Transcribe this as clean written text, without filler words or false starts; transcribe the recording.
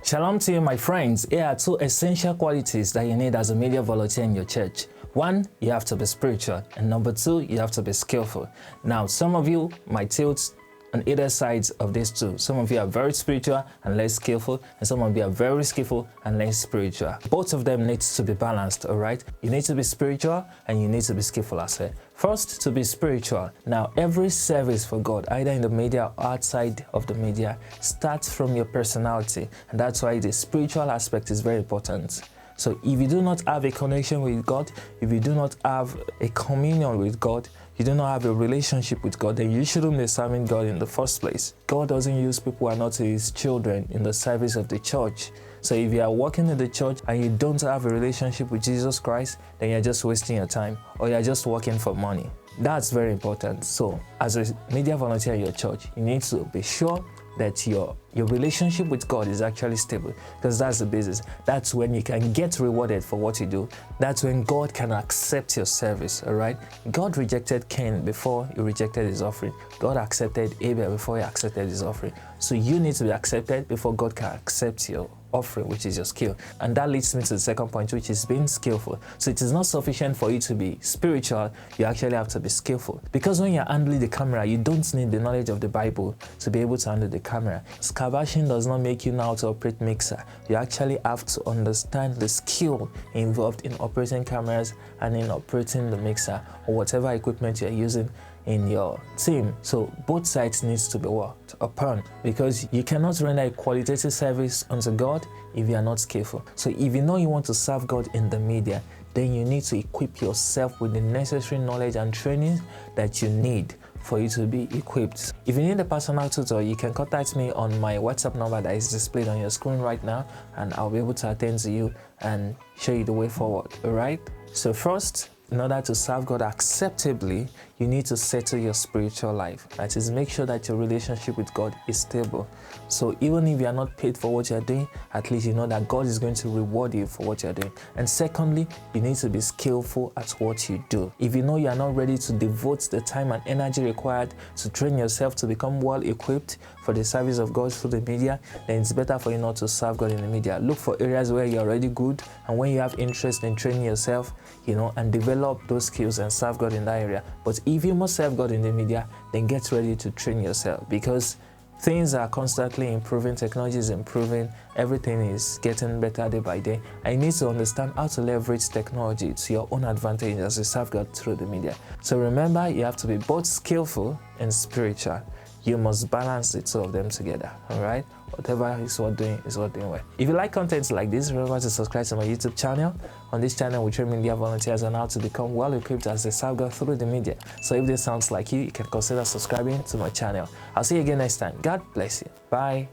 Shalom to you, my friends. Here are two essential qualities that you need as a media volunteer in your church. One, you have to be spiritual, and number two, you have to be skillful. Now, some of you might tilt on either sides of these two. Some of you are very spiritual and less skillful, and some of you are very skillful and less spiritual. Both of them need to be balanced, all right? You need to be spiritual and you need to be skillful as well. First, to be spiritual. Now, every service for God, either in the media or outside of the media, starts from your personality, and that's why the spiritual aspect is very important. So if you do not have a connection with God, if you do not have a communion with God, you do not have a relationship with God, then you shouldn't be serving God in the first place. God doesn't use people who are not His children in the service of the church. So if you are working in the church and you don't have a relationship with Jesus Christ, then you're just wasting your time, or you're just working for money. That's very important. So as a media volunteer in your church, you need to be sure that your relationship with God is actually stable, because that's the basis. That's when you can get rewarded for what you do. That's when God can accept your service, all right? God rejected Cain before he rejected his offering. God accepted Abel before he accepted his offering. So you need to be accepted before God can accept your offering, which is your skill. And that leads me to the second point, which is being skillful. So it is not sufficient for you to be spiritual, you actually have to be skillful. Because when you're handling the camera, you don't need the knowledge of the Bible to be able to handle the camera. Scavenging does not make you know how to operate mixer. You actually have to understand the skill involved in operating cameras and in operating the mixer or whatever equipment you're using in your team. So both sides needs to be worked upon, because you cannot render a qualitative service unto God if you are not skillful. So if you know you want to serve God in the media, then you need to equip yourself with the necessary knowledge and training that you need for you to be equipped. If you need a personal tutor, you can contact me on my WhatsApp number that is displayed on your screen right now, and I'll be able to attend to you and show you the way forward, all right? So first, in order to serve God acceptably, you need to settle your spiritual life. That is, make sure that your relationship with God is stable. So even if you are not paid for what you are doing, at least you know that God is going to reward you for what you are doing. And secondly, you need to be skillful at what you do. If you know you are not ready to devote the time and energy required to train yourself to become well equipped for the service of God through the media, then it's better for you not to serve God in the media. Look for areas where you're already good, and when you have interest in training yourself, and develop those skills and serve God in that area. But if you must serve God in the media, then get ready to train yourself, because things are constantly improving, technology is improving, everything is getting better day by day. And you need to understand how to leverage technology to your own advantage as you serve God through the media. So remember, you have to be both skillful and spiritual. You must balance the two of them together, all right? Whatever is worth doing is worth doing well. If you like content like this, remember to subscribe to my YouTube channel. On this channel, we train media volunteers on how to become well equipped as they serve God through the media. So if this sounds like you can consider subscribing to my channel. I'll see you again next time. God bless you. Bye.